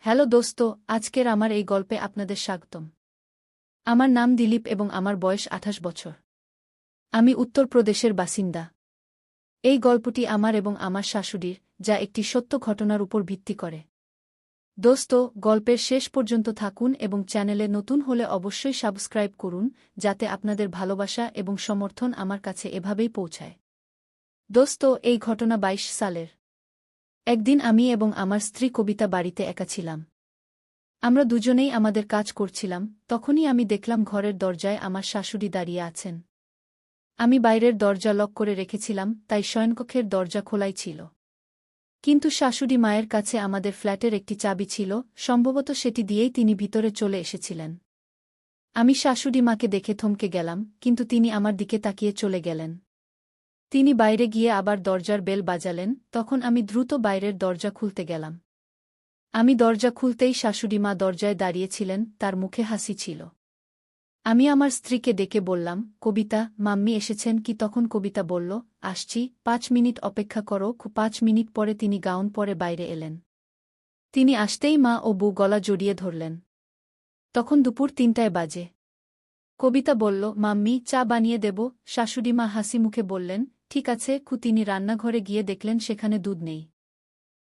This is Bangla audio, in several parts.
হ্যালো দোস্ত, আজকের আমার এই গল্পে আপনাদের স্বাগতম। আমার নাম দিলীপ এবং আমার বয়স ২৮ বছর। আমি উত্তরপ্রদেশের বাসিন্দা। এই গল্পটি আমার এবং আমার শাশুড়ির, যা একটি সত্য ঘটনার উপর ভিত্তি করে। দোস্ত, গল্পের শেষ পর্যন্ত থাকুন এবং চ্যানেলে নতুন হলে অবশ্যই সাবস্ক্রাইব করুন, যাতে আপনাদের ভালোবাসা এবং সমর্থন আমার কাছে এভাবেই পৌঁছায়। দোস্ত, এই ঘটনা ২২ সালের। একদিন আমি এবং আমার স্ত্রী কবিতা বাড়িতে একা ছিলাম। আমরা দুজনেই আমাদের কাজ করছিলাম, তখনই আমি দেখলাম ঘরের দরজায় আমার শাশুড়ি দাঁড়িয়ে আছেন। আমি বাইরের দরজা লক করে রেখেছিলাম, তাই শয়নকক্ষের দরজা খোলাই ছিল। কিন্তু শাশুড়ি মায়ের কাছে আমাদের ফ্ল্যাটের একটি চাবি ছিল, সম্ভবত সেটি দিয়েই তিনি ভিতরে চলে এসেছিলেন। আমি শাশুড়ি মাকে দেখে থমকে গেলাম, কিন্তু তিনি আমার দিকে তাকিয়ে চলে গেলেন। তিনি বাইরে গিয়ে আবার দরজার বেল বাজালেন, তখন আমি দ্রুত বাইরের দরজা খুলতে গেলাম। আমি দরজা খুলতেই শাশুড়িমা দরজায় দাঁড়িয়েছিলেন, তার মুখে হাসি ছিল। আমি আমার স্ত্রীকে ডেকে বললাম, কবিতা, মাম্মি এসেছেন কি? তখন কবিতা বলল, আসছি, ৫ মিনিট অপেক্ষা করো। ৫ মিনিট পরে তিনি গাউন পরে বাইরে এলেন। তিনি আসতেই মা ও বউ গলা জড়িয়ে ধরলেন। তখন দুপুর ৩টায় বাজে। কবিতা বলল, মাম্মি, চা বানিয়ে দেব? শাশুড়িমা হাসি মুখে বললেন, ঠিক আছে। তিনি রান্নাঘরে গিয়ে দেখলেন সেখানে দুধ নেই।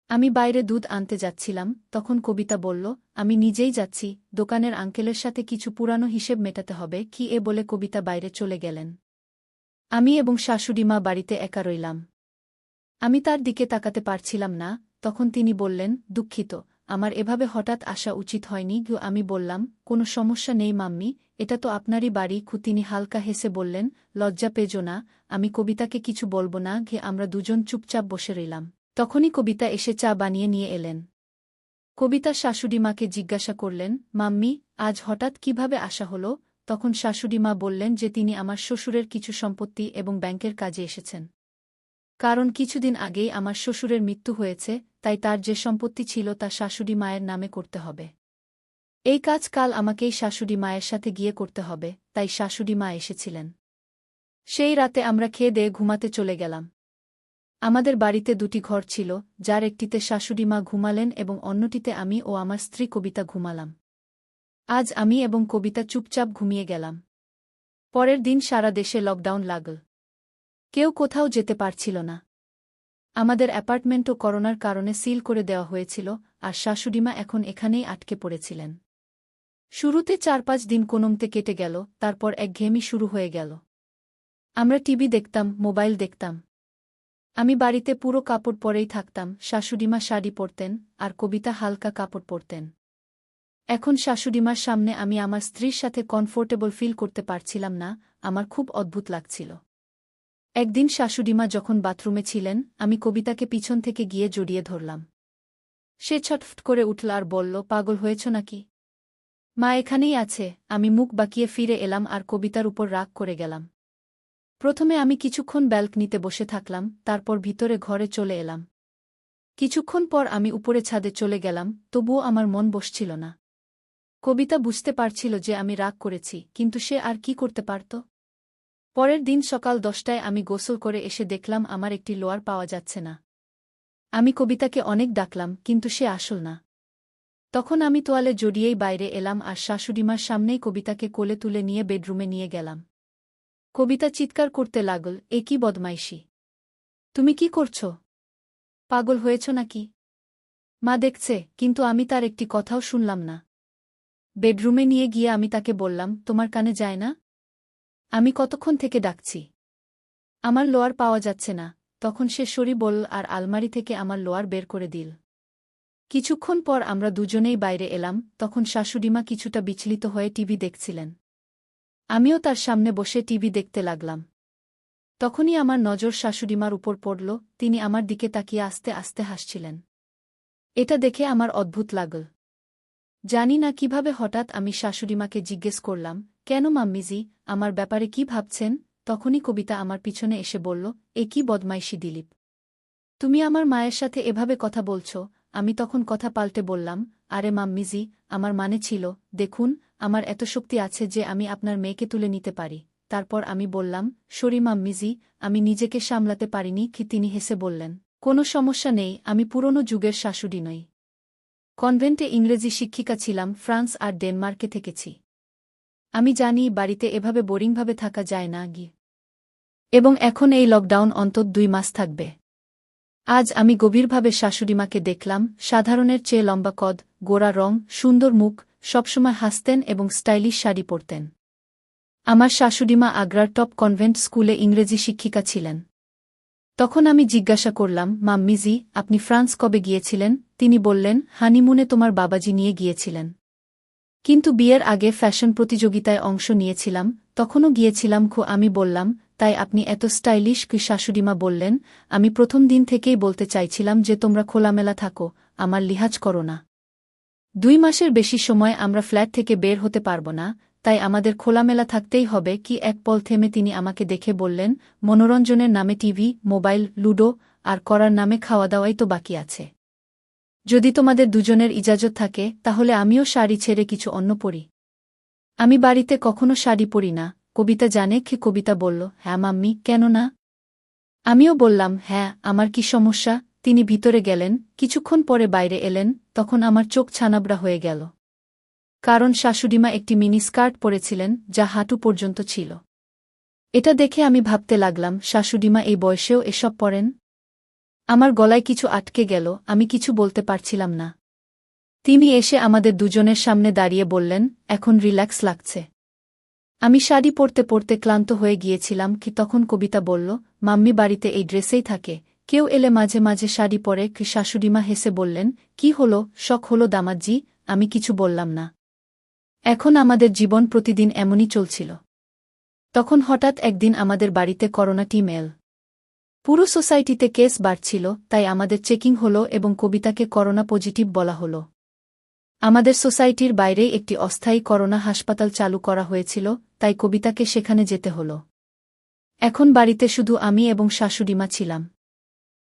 আমি বাইরে দুধ আনতে যাচ্ছিলাম, তখন কবিতা বলল, আমি নিজেই যাচ্ছি, দোকানের আঙ্কেলের সাথে কিছু পুরানো হিসেব মেটাতে হবে। কি এ বলে কবিতা বাইরে চলে গেলেন। আমি এবং শাশুড়িমা বাড়িতে একা রইলাম। আমি তার দিকে তাকাতে পারছিলাম না। তখন তিনি বললেন, দুঃখিত, আমার এভাবে হঠাৎ আসা উচিত হয়নি। আমি বললাম, কোনো সমস্যা নেই মাম্মি, এটা তো আপনারই বাড়ি। তিনি হালকা হেসে বললেন, লজ্জা পেজো না। আমি কবিতাকে কিছু বলবো না। আমরা দুজন চুপচাপ বসে রইলাম। তখনই কবিতা এসে চা বানিয়ে নিয়ে এলেন। কবিতা শাশুড়িমাকে জিজ্ঞাসা করলেন, মাম্মি, আজ হঠাৎ কিভাবে আসা হলো? তখন শাশুড়িমা বললেন যে তিনি আমার শ্বশুরের কিছু সম্পত্তি এবং ব্যাংকের কাজে এসেছেন। কারণ কিছুদিন আগেই আমার শ্বশুরের মৃত্যু হয়েছে, তাই তার যে সম্পত্তি ছিল তা শাশুড়ি মায়ের নামে করতে হবে। এই কাজ কাল আমাকেই শাশুড়ি মায়ের সাথে গিয়ে করতে হবে, তাই শাশুড়ি মা এসেছিলেন। সেই রাতে আমরা খেয়ে দেয়ে ঘুমাতে চলে গেলাম। আমাদের বাড়িতে দুটি ঘর ছিল, যার একটিতে শাশুড়িমা ঘুমালেন এবং অন্যটিতে আমি ও আমার স্ত্রী কবিতা ঘুমালাম। আজ আমি এবং কবিতা চুপচাপ ঘুমিয়ে গেলাম। পরের দিন সারা দেশে লকডাউন লাগল। কেউ কোথাও যেতে পারছিল না। আমাদের অ্যাপার্টমেন্টও করোনার কারণে সিল করে দেওয়া হয়েছিল, আর শাশুড়িমা এখন এখানেই আটকে পড়েছিলেন। শুরুতে ৪-৫ দিন কোনোমতে কেটে গেল, তারপর একঘেয়েমি শুরু হয়ে গেল। আমরা টিভি দেখতাম, মোবাইল দেখতাম। আমি বাড়িতে পুরো কাপড় পরেই থাকতাম, শাশুড়িমা শাড়ি পরতেন, আর কবিতা হালকা কাপড় পরতেন। এখন শাশুড়িমার সামনে আমি আমার স্ত্রীর সাথে কমফোর্টেবল ফিল করতে পারছিলাম না, আমার খুব অদ্ভুত লাগছিল। একদিন শাশুড়িমা যখন বাথরুমে ছিলেন, আমি কবিতাকে পিছন থেকে গিয়ে জড়িয়ে ধরলাম। সে ছটফট করে উঠল আর বলল, পাগল হয়েছ নাকি? মা এখানেই আছে। আমি মুখ বাঁকিয়ে ফিরে এলাম আর কবিতার উপর রাগ করে গেলাম। প্রথমে আমি কিছুক্ষণ ব্যালকনিতে বসে থাকলাম, তারপর ভিতরে ঘরে চলে এলাম। কিছুক্ষণ পর আমি উপরে ছাদে চলে গেলাম, তবুও আমার মন বসছিল না। কবিতা বুঝতে পারছিল যে আমি রাগ করেছি, কিন্তু সে আর কি করতে পারত? পরের দিন সকাল ১০টায় আমি গোসল করে এসে দেখলাম আমার একটি লোয়ার পাওয়া যাচ্ছে না। আমি কবিতাকে অনেক ডাকলাম, কিন্তু সে আসল না। তখন আমি তোয়ালে জড়িয়েই বাইরে এলাম আর শাশুড়িমার সামনেই কবিতাকে কোলে তুলে নিয়ে বেডরুমে নিয়ে গেলাম। কবিতা চিৎকার করতে লাগল, এ কি বদমাইশি! তুমি কি করছ? পাগল হয়েছ নাকি? মা দেখছে, কিন্তু আমি তার একটি কথাও শুনলাম না। বেডরুমে নিয়ে গিয়ে আমি তাকে বললাম, তোমার কানে যায় না? আমি কতক্ষণ থেকে ডাকছি। আমার লোয়ার পাওয়া যাচ্ছে না। তখন সে সরি বলল আর আলমারি থেকে আমার লোয়ার বের করে দিল। কিছুক্ষণ পর আমরা দুজনেই বাইরে এলাম, তখন শাশুড়িমা কিছুটা বিচলিত হয়ে টিভি দেখছিলেন। আমিও তার সামনে বসে টিভি দেখতে লাগলাম। তখনই আমার নজর শাশুড়িমার উপর পড়ল, তিনি আমার দিকে তাকিয়ে আস্তে আস্তে হাসছিলেন। এটা দেখে আমার অদ্ভুত লাগল। জানি না কিভাবে হঠাৎ আমি শাশুড়িমাকে জিজ্ঞেস করলাম, কেন মাম্মিজি, আমার ব্যাপারে কি ভাবছেন? তখনই কবিতা আমার পিছনে এসে বলল, এ কি বদমাইশি দিলীপ! তুমি আমার মায়ের সাথে এভাবে কথা বলছ। আমি তখন কথা পাল্টে বললাম, আরে মাম্মিজি, আমার মানে ছিল, দেখুন, আমার এত শক্তি আছে যে আমি আপনার মেয়েকে তুলে নিতে পারি। তারপর আমি বললাম, সরি মাম্মিজি, আমি নিজেকে সামলাতে পারিনি। তিনি হেসে বললেন, কোনো সমস্যা নেই, আমি পুরনো যুগের শাশুড়ি নই। কনভেন্টে ইংরেজি শিক্ষিকা ছিলাম, ফ্রান্স আর ডেনমার্কে থেকেছি। আমি জানি বাড়িতে এভাবে বোরিংভাবে থাকা যায় না গিয়ে। এবং এখন এই লকডাউন অন্তত 2 মাস থাকবে। আজ আমি গভীরভাবে শাশুড়িমাকে দেখলাম, সাধারণের চেয়ে লম্বা কদ, গোরা রং, সুন্দর মুখ, সবসময় হাসতেন এবং স্টাইলিশ শাড়ি পরতেন। আমার শাশুড়িমা আগ্রার টপ কনভেন্ট স্কুলে ইংরেজি শিক্ষিকা ছিলেন। তখন আমি জিজ্ঞাসা করলাম, মাম্মিজি, আপনি ফ্রান্স কবে গিয়েছিলেন? তিনি বললেন, হানিমুনে তোমার বাবাজি নিয়ে গিয়েছিলেন। কিন্তু বিয়ের আগে ফ্যাশন প্রতিযোগিতায় অংশ নিয়েছিলাম, তখনও গিয়েছিলাম। আমি বললাম, তাই আপনি এত স্টাইলিশ কি? শাশুড়িমা বললেন, আমি প্রথম দিন থেকেই বলতে চাইছিলাম যে তোমরা খোলামেলা থাকো, আমার লিহাজ করো না। 2 মাসের বেশি সময় আমরা ফ্ল্যাট থেকে বের হতে পারব না, তাই আমাদের খোলামেলা থাকতেই হবে। কি এক পল থেমে তিনি আমাকে দেখে বললেন, মনোরঞ্জনের নামে টিভি, মোবাইল, লুডো আর করার নামে খাওয়া দাওয়াই তো বাকি আছে। যদি তোমাদের দুজনের ইজাজত থাকে তাহলে আমিও শাড়ি ছেড়ে কিছু অন্য পরি। আমি বাড়িতে কখনো শাড়ি পরি না। কবিতা জানে কি? কবিতা বলল, হ্যাঁ মাম্মি, কেন না? আমিও বললাম, হ্যাঁ, আমার কি সমস্যা? তিনি ভিতরে গেলেন, কিছুক্ষণ পরে বাইরে এলেন, তখন আমার চোখ ছানাবড়া হয়ে গেল। কারণ শাশুড়িমা একটি মিনি স্কার্ট পরেছিলেন, যা হাঁটু পর্যন্ত ছিল। এটা দেখে আমি ভাবতে লাগলাম, শাশুড়িমা এই বয়সেও এসব পরেন? আমার গলায় কিছু আটকে গেল, আমি কিছু বলতে পারছিলাম না। তিনি এসে আমাদের দুজনের সামনে দাঁড়িয়ে বললেন, এখন রিল্যাক্স লাগছে? আমি শাড়ি পরতে পরতে ক্লান্ত হয়ে গিয়েছিলাম। কি তখন কবিতা বলল, মাম্মি বাড়িতে এই ড্রেসেই থাকে, কেউ এলে মাঝে মাঝে শাড়ি পরে। কি শাশুড়িমা হেসে বললেন, কি হলো, শখ হলো দামাজ্জি? আমি কিছু বললাম না। এখন আমাদের জীবন প্রতিদিন এমনই চলছিল। তখন হঠাৎ একদিন আমাদের বাড়িতে করোনা টিম এল। পুরো সোসাইটিতে কেস বাড়ছিল, তাই আমাদের চেকিং হলো এবং কবিতাকে করোনা পজিটিভ বলা হলো। আমাদের সোসাইটির বাইরেই একটি অস্থায়ী করোনা হাসপাতাল চালু করা হয়েছিল, তাই কবিতাকে সেখানে যেতে হলো। এখন বাড়িতে শুধু আমি এবং শাশুড়িমা ছিলাম।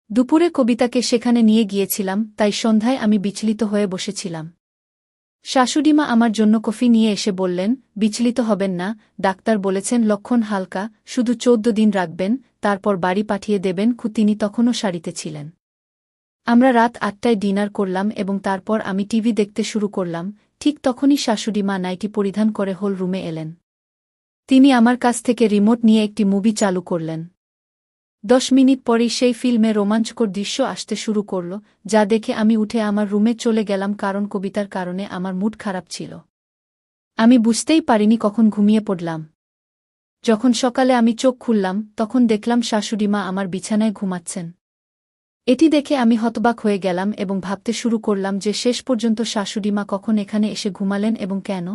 দুপুরে কবিতাকে সেখানে নিয়ে গিয়েছিলাম, তাই সন্ধ্যায় আমি বিচলিত হয়ে বসেছিলাম। শাশুড়িমা আমার জন্য কফি নিয়ে এসে বললেন, বিচলিত হবেন না, ডাক্তার বলেছেন লক্ষণ হালকা, শুধু 14 দিন রাখবেন, তারপর বাড়ি পাঠিয়ে দেবেন। তিনি তখনও শাড়িতে ছিলেন। আমরা রাত 8টায় ডিনার করলাম এবং তারপর আমি টিভি দেখতে শুরু করলাম। ঠিক তখনই শাশুড়িমা নাইটি পরিধান করে হল রুমে এলেন। তিনি আমার কাছ থেকে রিমোট নিয়ে একটি মুভি চালু করলেন। 10 মিনিট পরেই সেই ফিল্মে রোমাঞ্চকর দৃশ্য আসতে শুরু করল, যা দেখে আমি উঠে আমার রুমে চলে গেলাম, কারণ কবিতার কারণে আমার মুড খারাপ ছিল। আমি বুঝতেই পারিনি কখন ঘুমিয়ে পড়লাম। যখন সকালে আমি চোখ খুললাম, তখন দেখলাম শাশুড়িমা আমার বিছানায় ঘুমাচ্ছেন। এটি দেখে আমি হতবাক হয়ে গেলাম এবং ভাবতে শুরু করলাম যে শেষ পর্যন্ত শাশুড়িমা কখন এখানে এসে ঘুমালেন এবং কেন।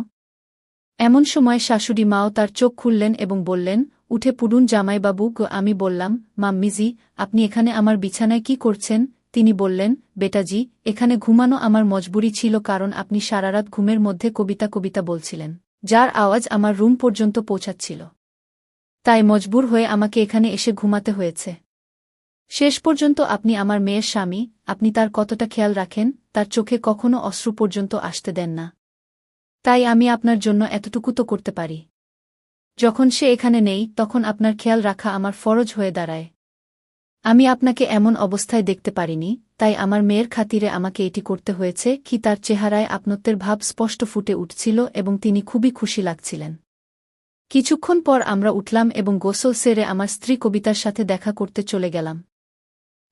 এমন সময় শাশুড়িমাও তার চোখ খুললেন এবং বললেন, উঠে পড়ুন জামাইবাবু। আমি বললাম, মাম্মিজি, আপনি এখানে আমার বিছানায় কি করছেন? তিনি বললেন, বেটাজি, এখানে ঘুমানো আমার মজবুরি ছিল, কারণ আপনি সারারাত ঘুমের মধ্যে কবিতা কবিতা বলছিলেন, যার আওয়াজ আমার রুম পর্যন্ত পৌঁছাচ্ছিল। তাই মজবুর হয়ে আমাকে এখানে এসে ঘুমাতে হয়েছে। শেষ পর্যন্ত আপনি আমার মেয়ের স্বামী, আপনি তার কতটা খেয়াল রাখেন, তার চোখে কখনো অশ্রু পর্যন্ত আসতে দেন না। তাই আমি আপনার জন্য এতটুকু তো করতে পারি। যখন সে এখানে নেই, তখন আপনার খেয়াল রাখা আমার ফরজ হয়ে দাঁড়ায়। আমি আপনাকে এমন অবস্থায় দেখতে পারিনি, তাই আমার মেয়ের খাতিরে আমাকে এটি করতে হয়েছে। কি তার চেহারায় আপনত্বের ভাব স্পষ্ট ফুটে উঠছিল এবং তিনি খুবই খুশি লাগছিলেন। কিছুক্ষণ পর আমরা উঠলাম এবং গোসল সেরে আমার স্ত্রী কবিতার সাথে দেখা করতে চলে গেলাম।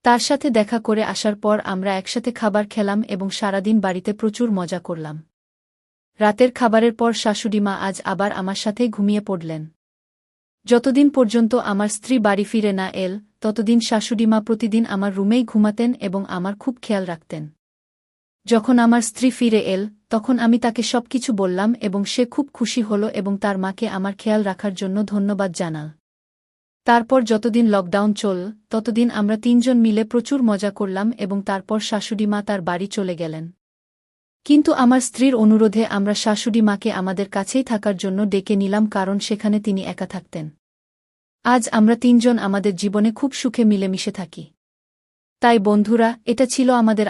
তার সাথে দেখা করে আসার পর আমরা একসাথে খাবার খেলাম এবং সারাদিন বাড়িতে প্রচুর মজা করলাম। রাতের খাবারের পর শাশুড়িমা আজ আবার আমার সাথেই ঘুমিয়ে পড়লেন। যতদিন পর্যন্ত আমার স্ত্রী বাড়ি ফিরে না এল, ততদিন শাশুড়িমা প্রতিদিন আমার রুমেই ঘুমাতেন এবং আমার খুব খেয়াল রাখতেন। যখন আমার স্ত্রী ফিরে এল, তখন আমি তাকে সবকিছু বললাম এবং সে খুব খুশি হল এবং তার মাকে আমার খেয়াল রাখার জন্য ধন্যবাদ জানাল। তারপর যতদিন লকডাউন চল, ততদিন আমরা 3 জন মিলে প্রচুর মজা করলাম এবং তারপর শাশুড়িমা তার বাড়ি চলে গেলেন। কিন্তু আমার স্ত্রীর অনুরোধে আমরা শাশুড়িমাকে আমাদের কাছেই থাকার জন্য ডেকে নিলাম, কারণ সেখানে তিনি একা থাকতেন। আজ আমরা 3 জন আমাদের জীবনে খুব সুখে মিলেমিশে থাকি। তাই বন্ধুরা, এটা ছিল আমাদের